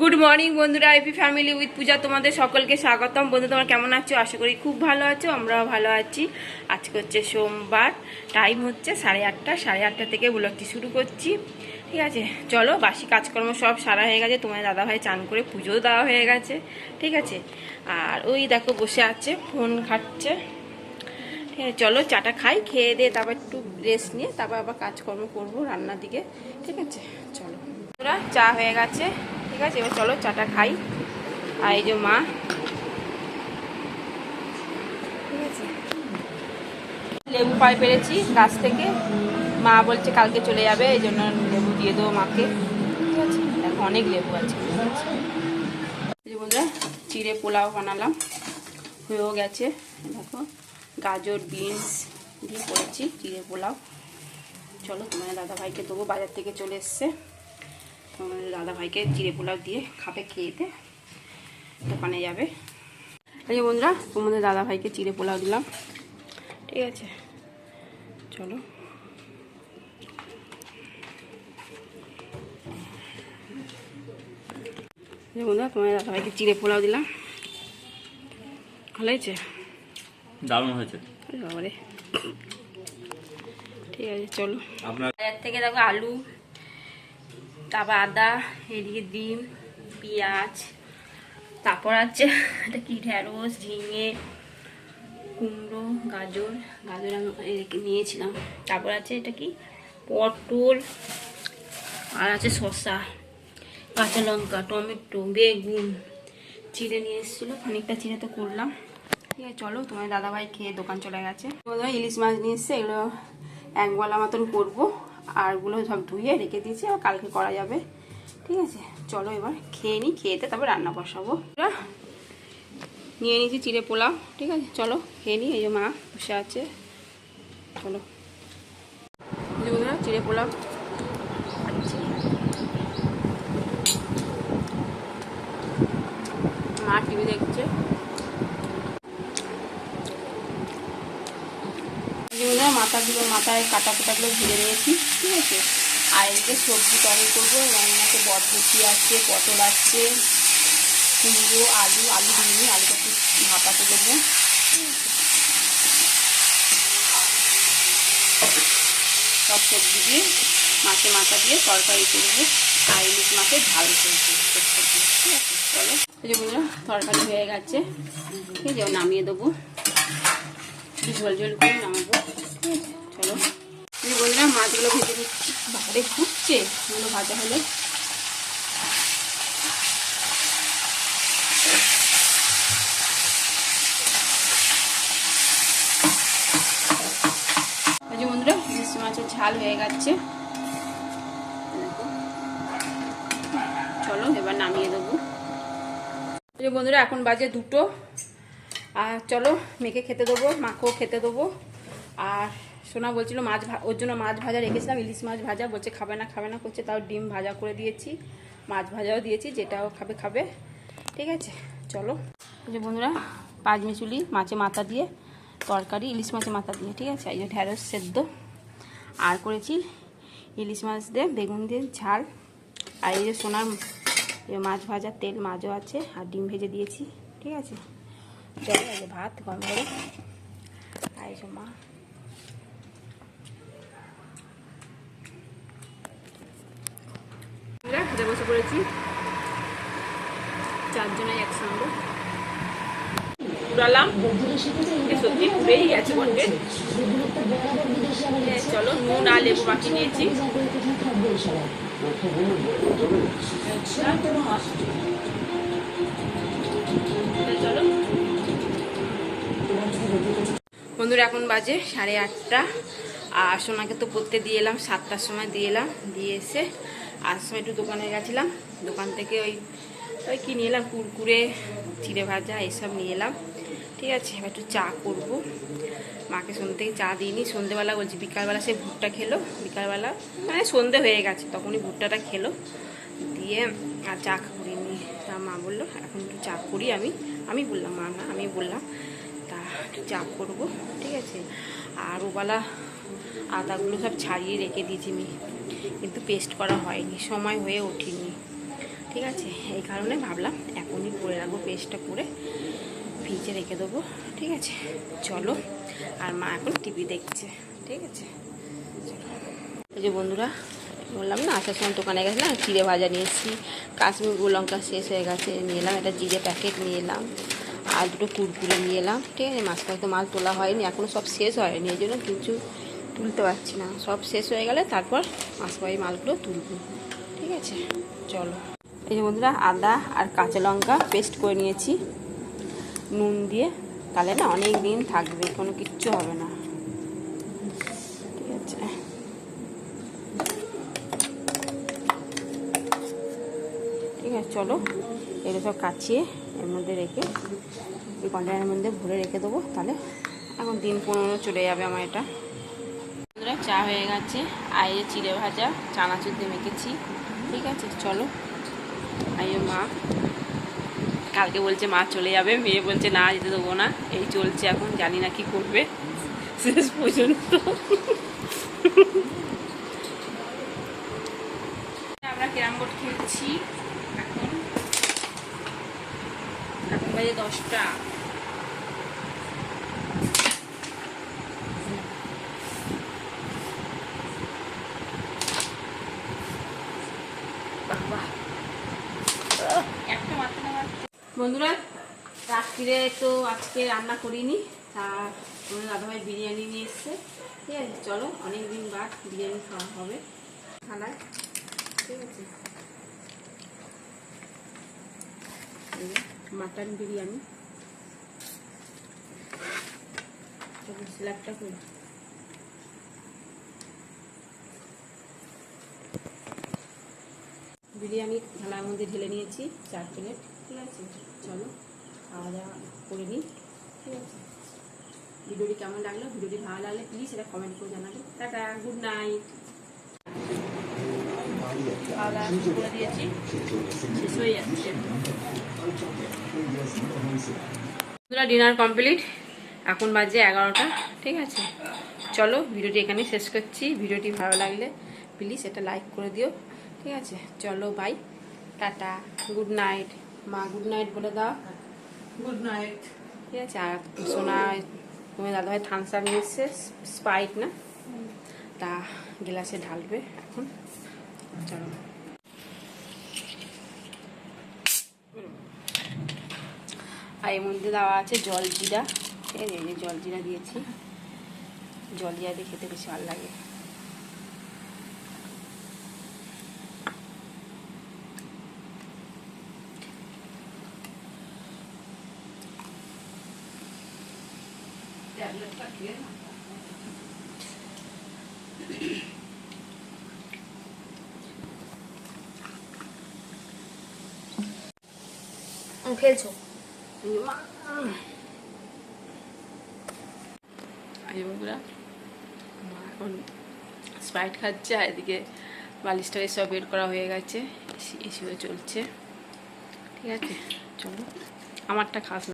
Good morning বন্ধুরা, AP family with পূজা তোমাদের সকলকে স্বাগতম। বন্ধু তোমরা কেমন আছো? আশা করি খুব ভালো আছো, আমরাও ভালো আছি। আজকে হচ্ছে সোমবার, টাইম হচ্ছে 8:30। 8:30 থেকে ব্লগটি শুরু করছি। ঠিক আছে, চলো। বাসি কাজকর্ম সব সারা হয়ে গেছে, তোমার দাদাভাই চান করে পুজোও দেওয়া হয়ে গেছে। ঠিক আছে, আর ওই দেখো বসে আছে, ফোন ঘাটছে। ঠিক আছে, চলো চাটা খাই, খেয়ে দিয়ে তারপর একটু রেস্ট নিয়ে তারপর আবার কাজকর্ম করবো রান্নার দিকে। ঠিক আছে, চলো। চা হয়ে গেছে, ঠিক আছে, এবার চলো চাটা খাই। আর এই যে মা, ঠিক আছে, লেবু পাই পেরেছি গাছ থেকে। মা বলছে কালকে চলে যাবে, এই জন্য লেবু দিয়ে দেবো মাকে। ঠিক আছে, দেখো অনেক লেবু আছে। এই বন্ধুরা, চিড়ে পোলাও বানালাম, হয়েও গেছে। দেখো গাজর বিনস দিয়ে করেছি চিড়ে পোলাও। চলো তোমার দাদাভাইকে দেবো, বাজার থেকে চলে এসছে। তোমাদের দাদাভাইকে চিড়ে পোলাও দিয়ে খাবে, খেয়েতে দোকানে যাবে। এই যে বন্ধুরা, তোমাদের দাদাভাইকে চিড়ে পোলাও দিলাম। ঠিক আছে, চলো। এই বন্ধুরা, তোমাদের দাদাভাইকে চিড়ে পোলাও দিলাম। ভালো হয়েছে? দারুণ হয়েছে বাবারে। ঠিক আছে, চলো। বাজার থেকে দেখো আলু, তারপর আদা, এদিকে ডিম, পেঁয়াজ, তারপর আছে এটা কি, ঢেঁড়স, ঝিঙে, কুমড়ো, গাজর আমি নিয়েছিলাম। তারপর আছে এটা কি, পটল, আর আছে শসা, কাঁচা লঙ্কা, টমেটো, বেগুন চিড়ে নিয়ে এসেছিলো, খানিকটা চিড়ে তো করলাম। ঠিক আছে, চলো। তোমার দাদাভাই খেয়ে দোকান চলে গেছে। ইলিশ মাছ নিয়ে এসছে, এগুলো একবেলা মতন করবো, আর ওগুলো সব ধুয়ে রেখে দিয়েছি, আর কালকে করা যাবে। ঠিক আছে, চলো এবার খেয়ে নিই, খেয়েতে তারপর রান্না বসাবো। নিয়ে নিয়েছি চিড়ে পোলাও। ঠিক আছে, চলো খেয়ে নিই। এই যে মা বসে আছে, চলো। চিড়ে পোলাও খাচ্ছি, মা টিভি দেখছে। মাথায় কাটা কুটাগুলো ভেজে নিয়েছি। ঠিক আছে, আর এদিকে সবজি তরকারি করবো। রান্নাতে বটবটি আছে, পটল আছে, কুমড়ো, আলু দিয়ে আলুটা একটু ভাপাতে দেবো। সব সবজি দিয়ে মাছের মাথা দিয়ে তরকারি করবো, আর ইলিশ মাছের ঝাল করবো। ঠিক আছে, চলো। এই যে বন্ধুরা, তরকারি হয়ে গেছে। ঠিক আছে, নামিয়ে দেবো, ঝোল ঝোল করে নামাবো। ঠিক আছে, চলো। এই বন্ধুরা, মাছগুলো ভেজে নিচ্ছি, বাড়ি ফুটছে, এগুলো ভাজা হলে। এই যে বন্ধুরা, ইলিশ মাছের ঝাল হয়ে গেছে। চলো এবার নামিয়ে দেবো। এই যে বন্ধুরা, এখন বাজে 2টো। আর চলো মেয়েকে খেতে দেবো, মাকেও খেতে দেবো। আর সোনা বলছিল ওর জন্য মাছ ভাজা রেখেছিলাম, ইলিশ মাছ ভাজা, বলছে খাবে না করছে, তাও ডিম ভাজা করে দিয়েছি, মাছ ভাজাও দিয়েছি, যেটাও খাবে। ঠিক আছে, চলো। এই যে বন্ধুরা, পাঁচমিশুলি মাছে মাথা দিয়ে তরকারি, ইলিশ মাছের মাথা দিয়ে। ঠিক আছে, এই যে ঢেঁড়স সেদ্ধ, আর করেছি ইলিশ মাছ দিয়ে বেগুন দিয়ে ঝাল। আর এই যে সোনার মাছ ভাজা, তেল মাছও আছে, আর ডিম ভেজে দিয়েছি। ঠিক আছে, চলো। এই যে ভাত গরম করে, আর এই যে মা। খেতে বসে পড়েছি, 4 জনে একসঙ্গে পুরালাম। সত্যি পুরেই গেছে বটে। চলো, নুন আর লেবু বাকি নিয়েছি। চলো বন্ধুরা, এখন বাজে 8:30। আর সোনাকে তো পড়তে দিয়ে এলাম, 7টার সময় দিয়ে এলাম। দিয়ে এসে আর সময় একটু দোকানে গেছিলাম, দোকান থেকে ওই কি নিয়ে এলাম, কুরকুরে, চিড়ে ভাজা এসব নিয়ে এলাম। ঠিক আছে, এবার একটু চা করবো। মাকে সন্ধ্যে থেকে চা দিইনি, সন্ধ্যেবেলা বলছি, বিকালবেলা সে ভুট্টা খেলো, বিকালবেলা মানে সন্ধ্যে হয়ে গেছে, তখনই ভুট্টাটা খেলো, দিয়ে আর চা করিনি। তা মা বললো এখন একটু চা করি। আমি বললাম, মা না, আমি বললাম তা একটু চা করবো। ঠিক আছে, আর ওবেলা আদাগুলো সব ছাড়িয়ে রেখে দিয়েছি আমি, কিন্তু পেস্ট করা হয়নি, সময় হয়ে ওঠেনি। ঠিক আছে, এই কারণে ভাবলাম এখনই করে রাখবো, পেস্টটা করে ফ্রিজে রেখে দেবো। ঠিক আছে চলো, আর মা এখন টিভি দেখছে। ঠিক আছে চলো। এই যে বন্ধুরা, বললাম না আসার সময় দোকানে গেছিলাম, চিড়ে ভাজা নিয়ে এসেছি, কাশ্মীর গুঁড়ো লঙ্কা শেষ হয়ে গেছে, নিয়ে এলাম একটা জিরে প্যাকেট, নিয়ে এলাম আর দুটো কুরকুরে নিয়ে এলাম। ঠিক আছে, মাঝখানে তো মাল তোলা হয়নি, এখনও সব শেষ হয়নি, এই জন্য কিছু তুলতে পারছি না। সব শেষ হয়ে গেলে তারপর মাছপাই মালগুলো তুলবো। ঠিক আছে চলো। এই যে বন্ধুরা, আদা আর কাঁচা লঙ্কা পেস্ট করে নিয়েছি নুন দিয়ে, তাহলে না অনেক দিন থাকবে, কোনো কিচ্ছু হবে না। ঠিক আছে, ঠিক আছে চলো, এগুলো সব কাচিয়ে এর মধ্যে রেখে এই কন্টেনারের মধ্যে ভরে রেখে দেবো, তাহলে এখন দিন 15 চলে যাবে আমার এটা। বন্ধুরা চা হয়ে গেছে, আর এই চিড়ে ভাজা চানাচুর দিয়ে মেখেছি। ঠিক আছে চলো। আর মা কালকে বলছে মা চলে যাবে, মেয়ে বলছে না যেতে দেবো না, এই চলছে এখন, জানি না কি করবে শেষ পর্যন্ত। আমরা ক্যারাম বোর্ড খেলছি এখন, এখন বাজে 10টা। বন্ধুরা রাত্রিরে তো আজকে রান্না করিনি, তা তোমার দাদাভাই বিরিয়ানি নিয়ে এসছে। ঠিক আছে চলো, অনেক দিন বাদ বিরিয়ানি খাওয়া হবে খানায়। ঠিক আছে, মাটন বিরিয়ানি স্ল্যাবটা করি। বিরিয়ানি থালার মধ্যে ঢেলে নিয়েছি 4 প্লেট। ঠিক আছে চলো খাওয়া দাওয়া করে নিই। ঠিক আছে, ভিডিওটি কেমন লাগলো, ভিডিওটি ভালো লাগলে প্লিজ এটা কমেন্ট করে জানাবে। Tata, good night. খাওয়া দাওয়া করে দিয়েছি, শেষ হয়ে যাচ্ছে। ডিনার কমপ্লিট, এখন বাজে 11টা। ঠিক আছে চলো, ভিডিওটি এখানে শেষ করছি। ভিডিওটি ভালো লাগলে প্লিজ এটা লাইক করে দিও। ঠিক আছে চলো, বাই, টাটা, গুড নাইট। মা গুড নাইট বলে দাও। Good night. ঠিক আছে, আর সোনা তুমি দাদাভাই থামস আপ নিয়ে এসছে, স্প্রাইট না, তা গ্লাসে ঢালবে এখন। চলো, আর এর মধ্যে দেওয়া আছে জল জিরা। ঠিক আছে, এই যে জল জিরা দিয়েছি, জল জিরা দিয়ে খেতে বেশি ভালো লাগে। খেলছো বন্ধুরা, এখন স্প্রাইট খাচ্ছে, আর এদিকে বালিশটা সব বের করা হয়ে গেছে, এসিও চলছে। ঠিক আছে চলো, আমারটা খাস না।